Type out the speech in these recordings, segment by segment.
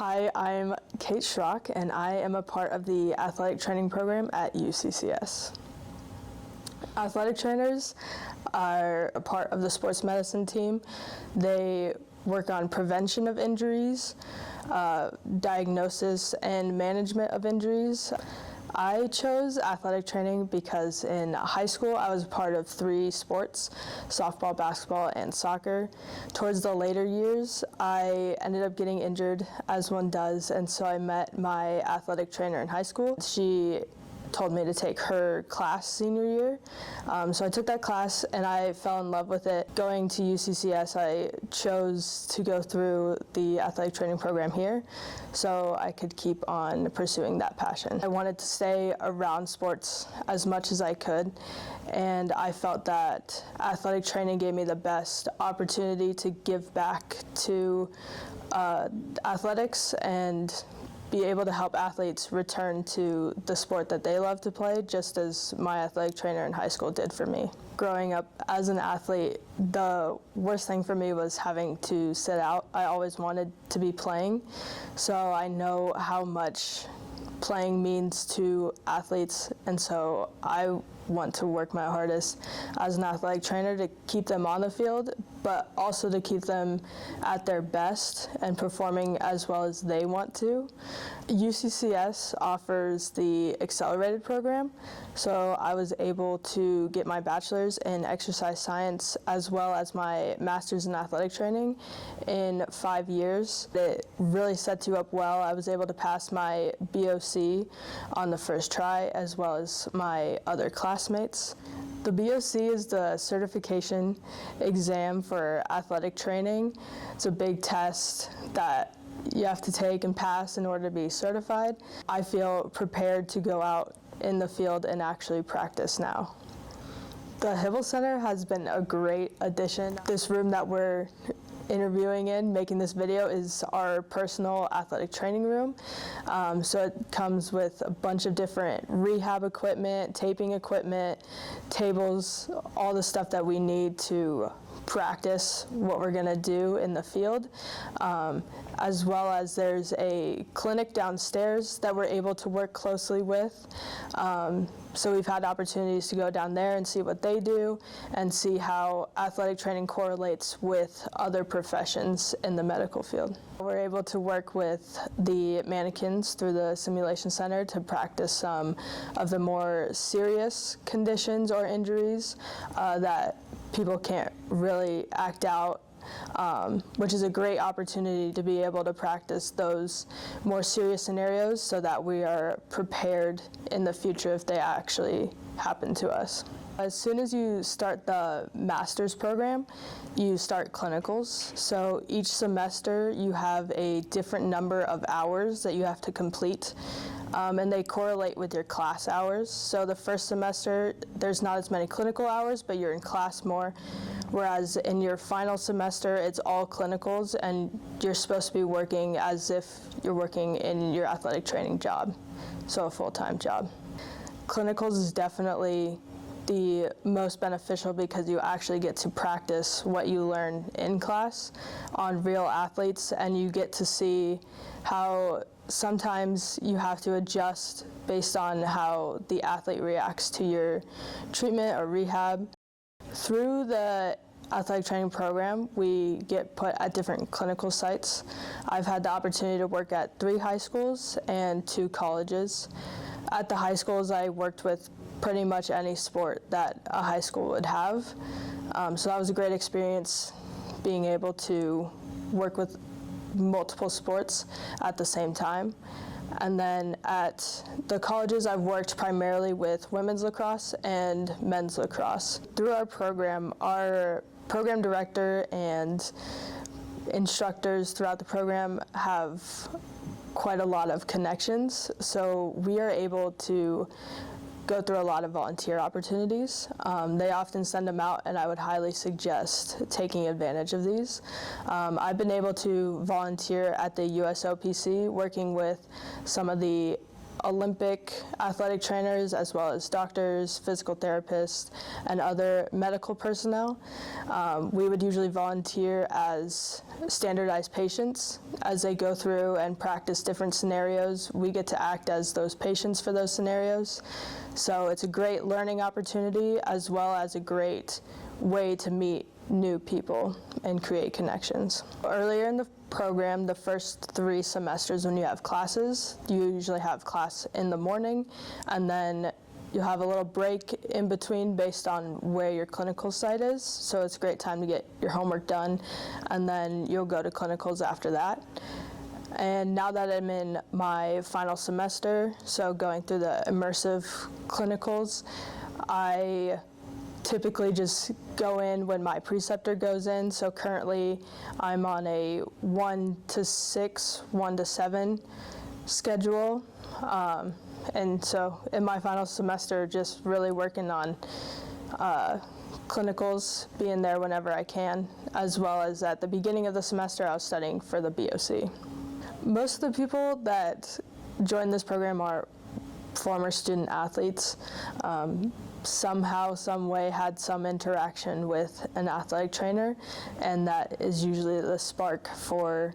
Hi, I'm Kate Schrock, and I am a part of the athletic training program at UCCS. Athletic trainers are a part of the sports medicine team. They work on prevention of injuries, diagnosis and management of injuries. I chose athletic training because in high school I was part of 3 sports, softball, basketball, and soccer. Towards the later years, I ended up getting injured, as one does, and so I met my athletic trainer in high school. She told me to take her class senior year. So I took that class and I fell in love with it. Going to UCCS, I chose to go through the athletic training program here so I could keep on pursuing that passion. I wanted to stay around sports as much as I could, and I felt that athletic training gave me the best opportunity to give back to athletics and be able to help athletes return to the sport that they love to play, just as my athletic trainer in high school did for me. Growing up as an athlete, the worst thing for me was having to sit out. I always wanted to be playing, so I know how much playing means to athletes, and so I want to work my hardest as an athletic trainer to keep them on the field, but also to keep them at their best and performing as well as they want to. UCCS offers the accelerated program, so I was able to get my bachelor's in exercise science as well as my master's in athletic training in 5 years. It really sets you up well. I was able to pass my BOC on the first try as well as my other classmates. The BOC is the certification exam for athletic training. It's a big test that you have to take and pass in order to be certified. I feel prepared to go out in the field and actually practice now. The Hybl Center has been a great addition. This room that we're interviewing in, making this video, is our personal athletic training room. So it comes with a bunch of different rehab equipment, taping equipment, tables, all the stuff that we need to practice what we're gonna do in the field, as well as there's a clinic downstairs that we're able to work closely with. So we've had opportunities to go down there and see what they do and see how athletic training correlates with other professions in the medical field. We're able to work with the mannequins through the simulation center to practice some of the more serious conditions or injuries that people can't really act out, which is a great opportunity to be able to practice those more serious scenarios so that we are prepared in the future if they actually happen to us. As soon as you start the master's program, you start clinicals. So each semester you have a different number of hours that you have to complete. And they correlate with your class hours. So the first semester, there's not as many clinical hours, but you're in class more. Whereas in your final semester, it's all clinicals, and you're supposed to be working as if you're working in your athletic training job, so a full-time job. Clinicals is definitely the most beneficial because you actually get to practice what you learn in class on real athletes, and you get to see how sometimes you have to adjust based on how the athlete reacts to your treatment or rehab. Through the athletic training program, we get put at different clinical sites. I've had the opportunity to work at 3 high schools and 2 colleges. At the high schools, I worked with pretty much any sport that a high school would have. So that was a great experience, being able to work with multiple sports at the same time. And then at the colleges, I've worked primarily with women's lacrosse and men's lacrosse. Through our program director and instructors throughout the program have quite a lot of connections, so we are able to go through a lot of volunteer opportunities. They often send them out, and I would highly suggest taking advantage of these. I've been able to volunteer at the USOPC, working with some of the Olympic athletic trainers as well as doctors, physical therapists, and other medical personnel. We would usually volunteer as standardized patients. As they go through and practice different scenarios, we get to act as those patients for those scenarios. So it's a great learning opportunity as well as a great way to meet new people and create connections. Earlier in the program, the first 3 semesters when you have classes, you usually have class in the morning, and then you'll have a little break in between based on where your clinical site is. So it's a great time to get your homework done, and then you'll go to clinicals after that. And now that I'm in my final semester, so going through the immersive clinicals, I typically just go in when my preceptor goes in. So currently I'm on a 1 to 6, 1 to 7 schedule. And so in my final semester, just really working on clinicals, being there whenever I can, as well as at the beginning of the semester, I was studying for the BOC. Most of the people that join this program are former student athletes. Somehow, some way had some interaction with an athletic trainer, and that is usually the spark for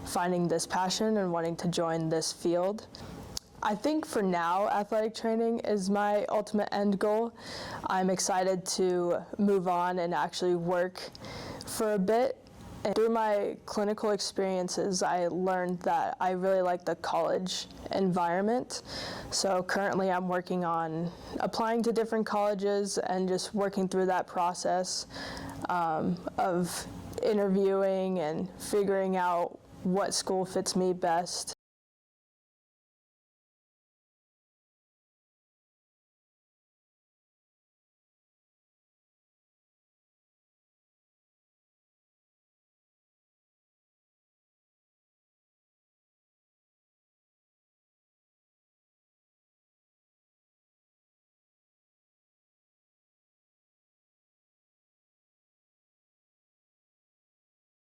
finding this passion and wanting to join this field. I think for now, athletic training is my ultimate end goal. I'm excited to move on and actually work for a bit. And through my clinical experiences, I learned that I really like the college environment. So currently I'm working on applying to different colleges and just working through that process of interviewing and figuring out what school fits me best